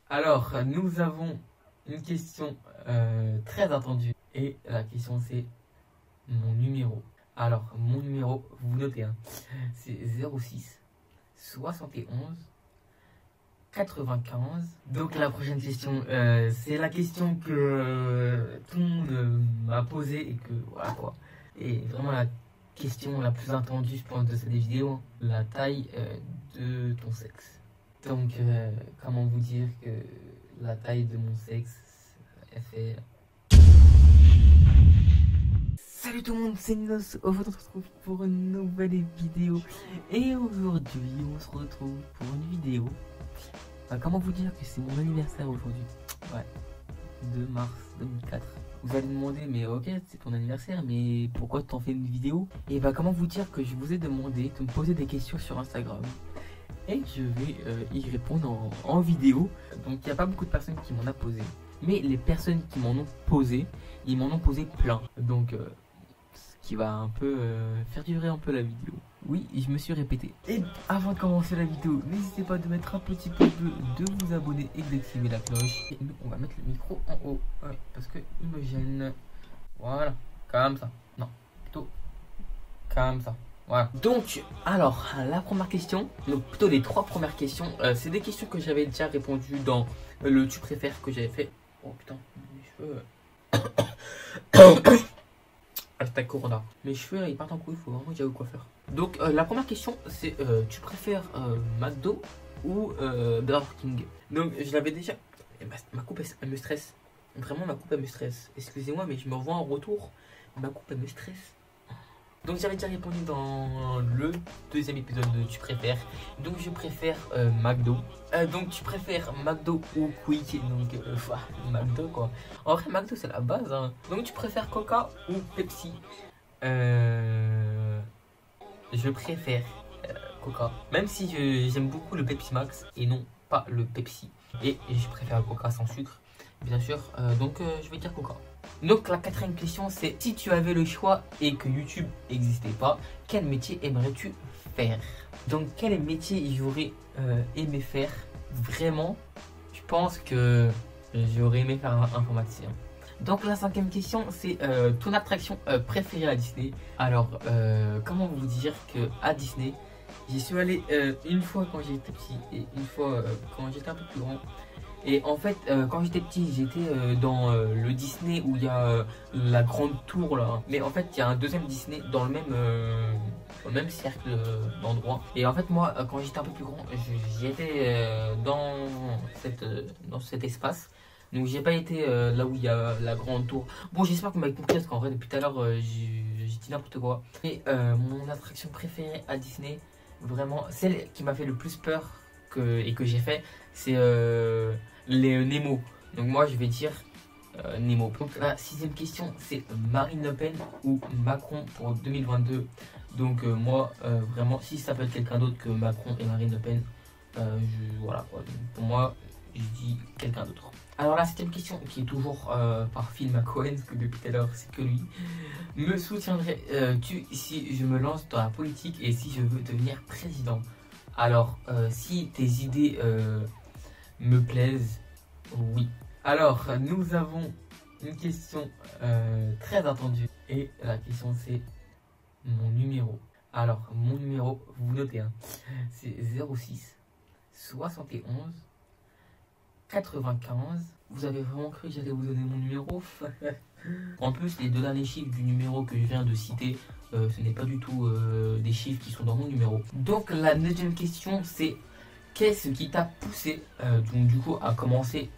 Alors, nous avons une question très attendue. Et la question, c'est mon numéro. Alors, mon numéro, vous notez, hein, c'est 06 71 95. Donc, la prochaine question, c'est la question que tout le monde m'a posée et que, voilà quoi. Et vraiment la question la plus attendue, je pense, de cette vidéo, hein, la taille de ton sexe. Donc, comment vous dire que la taille de mon sexe, elle fait... Salut tout le monde, c'est Ninos. Aujourd'hui, on se retrouve pour une nouvelle vidéo. Et aujourd'hui, on se retrouve pour une vidéo. Comment vous dire que c'est mon anniversaire aujourd'hui? Ouais, 2 mars 2004. Vous allez me demander, mais ok, c'est ton anniversaire, mais pourquoi t'en fais une vidéo? Et bah, comment vous dire que je vous ai demandé de me poser des questions sur Instagram. Et je vais y répondre en vidéo. Donc il n'y a pas beaucoup de personnes qui m'en ont posé. Mais les personnes qui m'en ont posé, ils m'en ont posé plein. Donc ce qui va un peu faire durer un peu la vidéo. Oui, je me suis répété. Et avant de commencer la vidéo, n'hésitez pas de mettre un petit pouce bleu, de vous abonner et d'activer la cloche. Et nous, on va mettre le micro en haut. Ouais, parce qu'il me gêne. Voilà, comme ça. Non, plutôt comme ça. Voilà. Donc, alors, la première question, donc plutôt les 3 premières questions, c'est des questions que j'avais déjà répondu dans le tu préfères que j'avais fait. Oh putain, mes cheveux. Hashtag Corona. Mes cheveux ils partent en couille, il faut vraiment que j'aille au coiffeur. Donc, la première question, c'est tu préfères McDo ou Burger King? Donc, je l'avais déjà. Ma coupe elle me stresse. Vraiment, ma coupe elle me stresse. Excusez-moi, mais je me revois en retour. Ma coupe elle me stresse. Donc j'avais déjà répondu dans le 2e épisode de Tu préfères. Donc je préfère McDo. Donc tu préfères McDo ou Quick? Donc McDo quoi. En vrai McDo c'est la base hein. Donc tu préfères Coca ou Pepsi? Je préfère Coca. Même si j'aime beaucoup le Pepsi Max et non pas le Pepsi. Et je préfère Coca sans sucre. Bien sûr. Donc je vais dire Coca. Donc la 4e question c'est si tu avais le choix et que YouTube n'existait pas, quel métier aimerais-tu faire? Donc quel métier j'aurais aimé faire? Vraiment, je pense que j'aurais aimé faire un informaticien. Donc la 5e question c'est ton attraction préférée à Disney. Alors comment vous dire que à Disney, j'y suis allé une fois quand j'étais petit et une fois quand j'étais un peu plus grand. Et en fait, quand j'étais petit, j'étais dans le Disney où il y a la grande tour là. Mais en fait, il y a un 2e Disney dans le même cercle d'endroits. Et en fait, moi, quand j'étais un peu plus grand, j'y étais dans cet espace. Donc, j'ai pas été là où il y a la grande tour. Bon, j'espère que vous m'avez compris parce qu'en vrai, depuis tout à l'heure, j'ai dit n'importe quoi. Et mon attraction préférée à Disney, vraiment, celle qui m'a fait le plus peur et que j'ai fait, c'est les Nemo. Donc moi je vais dire Nemo. Donc la 6e question c'est Marine Le Pen ou Macron pour 2022. Donc moi vraiment si ça peut être quelqu'un d'autre que Macron et Marine Le Pen, voilà quoi. Donc, pour moi je dis quelqu'un d'autre. Alors la 7e question qui est toujours par Phil McCohen, parce que depuis tout à l'heure c'est que lui. Me soutiendrais-tu si je me lance dans la politique et si je veux devenir président? Alors si tes idées me plaisent, oui. Alors, nous avons une question très attendue. Et la question, c'est mon numéro. Alors, mon numéro, vous notez, hein, c'est 06 71 95. Vous avez vraiment cru que j'allais vous donner mon numéro? En plus, les 2 derniers chiffres du numéro que je viens de citer, ce n'est pas du tout des chiffres qui sont dans mon numéro. Donc, la 9e question, c'est... Qu'est-ce qui t'a poussé donc du coup à commencer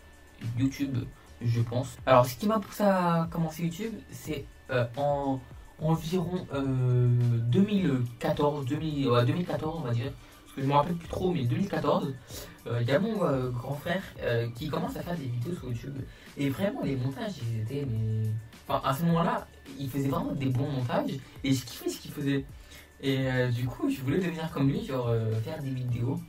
YouTube, je pense. Alors ce qui m'a poussé à commencer YouTube, c'est en environ 2014 on va dire. Parce que je me rappelle plus trop, mais 2014, il y a mon grand frère qui commence à faire des vidéos sur YouTube. Et vraiment les montages, ils étaient... Mais... Enfin à ce moment-là, il faisait vraiment des bons montages. Et je kiffais ce qu'il faisait. Et du coup, je voulais devenir comme lui, genre faire des vidéos.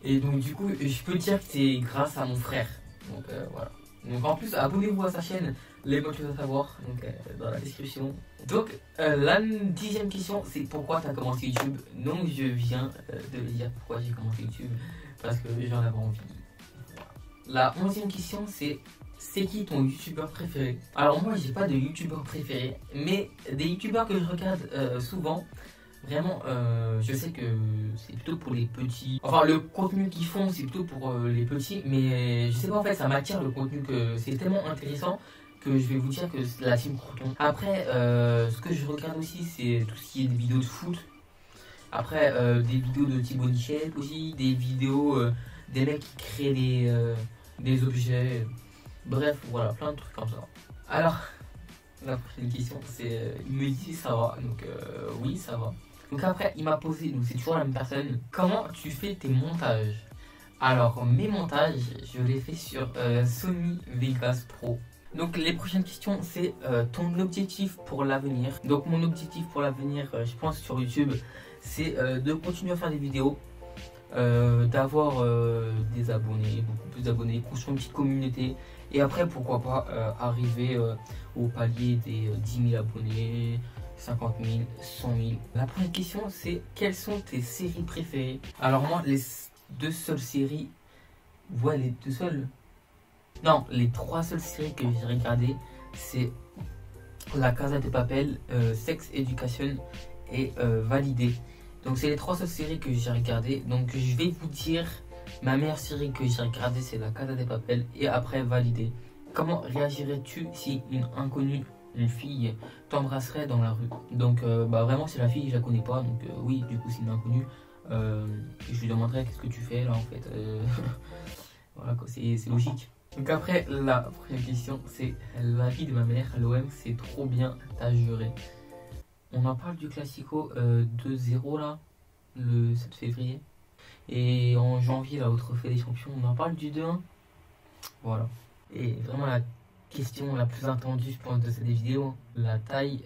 Et donc du coup, je peux dire que c'est grâce à mon frère. Donc voilà. Donc en plus, abonnez-vous à sa chaîne, les bonnes choses à savoir, donc dans la description. Donc la 10e question, c'est pourquoi tu as commencé YouTube? Donc je viens de dire pourquoi j'ai commencé YouTube, parce que j'en avais envie. Voilà. La 11e question, c'est qui ton youtubeur préféré? Alors moi j'ai pas de youtubeur préféré, mais des youtubeurs que je regarde souvent. Vraiment, je sais que c'est plutôt pour les petits. Enfin, le contenu qu'ils font, c'est plutôt pour les petits. Mais je sais pas, en fait, ça m'attire le contenu, que c'est tellement intéressant que je vais vous dire que c'est la team Crouton. Après, ce que je regarde aussi, c'est tout ce qui est des vidéos de foot. Après, des vidéos de Thibaut Nichel aussi, des vidéos des mecs qui créent des objets. Bref, voilà, plein de trucs comme ça. Alors, la prochaine question, c'est il me dit ça va, donc oui, ça va. Donc après, il m'a posé, donc c'est toujours la même personne, comment tu fais tes montages? Alors, mes montages, je les fais sur Sony Vegas Pro. Donc les prochaines questions, c'est ton objectif pour l'avenir. Donc mon objectif pour l'avenir, je pense sur YouTube, c'est de continuer à faire des vidéos, d'avoir des abonnés, beaucoup plus d'abonnés, construire une petite communauté. Et après, pourquoi pas arriver au palier des 10 000 abonnés, 50 000, 100 000. La première question, c'est quelles sont tes séries préférées? Alors moi, les deux seules séries... Ouais, les deux seules... Non, les trois seules séries que j'ai regardées, c'est La Casa de Papel, Sex Education et Validé. Donc c'est les trois seules séries que j'ai regardées. Donc je vais vous dire, ma meilleure série que j'ai regardée, c'est La Casa de Papel et après Validé. Comment réagirais-tu si une inconnue, une fille, t'embrasserait dans la rue? Donc bah vraiment c'est la fille, je la connais pas, donc oui, du coup c'est une inconnue. Je lui demanderais qu'est-ce que tu fais là en fait. Voilà quoi, c'est logique. Donc après la première question, c'est la vie de ma mère, l'OM c'est trop bien, t'as juré. On en parle du Classico 2-0 là, le 7 février. Et en janvier, là, au Trophée des Champions, on en parle du 2-1. Voilà. Et vraiment la question la plus attendue, je pense, de cette vidéo, la taille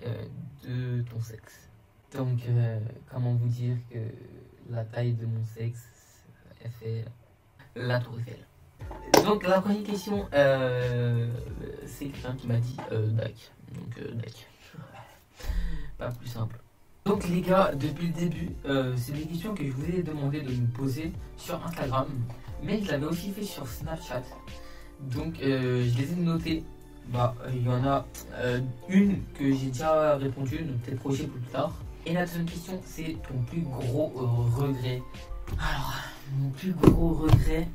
de ton sexe. Donc, comment vous dire que la taille de mon sexe, elle fait la Tour Eiffel. Donc, la première question, c'est quelqu'un qui m'a dit Dac. Donc, Dac. Pas plus simple. Donc les gars, depuis le début, c'est des questions que je vous ai demandé de me poser sur Instagram, mais je l'avais aussi fait sur Snapchat. Donc je les ai notées. Bah, il y en a une que j'ai déjà répondu, donc peut-être projet pour plus tard. Et la deuxième question, c'est ton plus gros regret. Alors, mon plus gros regret,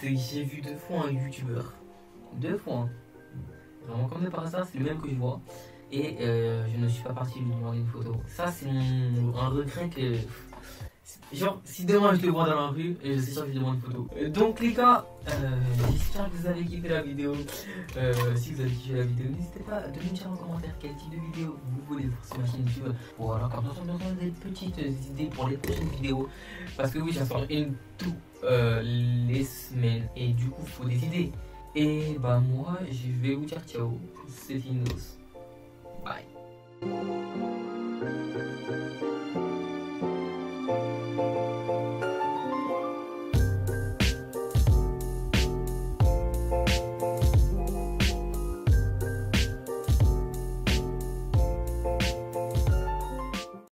c'est que j'ai vu 2 fois un youtubeur. 2 fois. Hein. Vraiment comme de par hasard, c'est le même que je vois. Et je ne suis pas parti lui demander une photo. Ça, c'est un regret que... Genre, si demain je le vois dans la rue, et je sais sûr que je lui demande une photo. Donc les gars, j'espère que vous avez kiffé la vidéo. Si vous avez kiffé la vidéo, n'hésitez pas à me dire en commentaire quel type de vidéo vous voulez pour cette machine YouTube. Voilà, comme ça, on me donne des petites idées pour les prochaines vidéos. Parce que oui, j'en sors une toutes les semaines. Et du coup, il faut des idées. Et bah moi, je vais vous dire ciao. C'est Inos. Bye.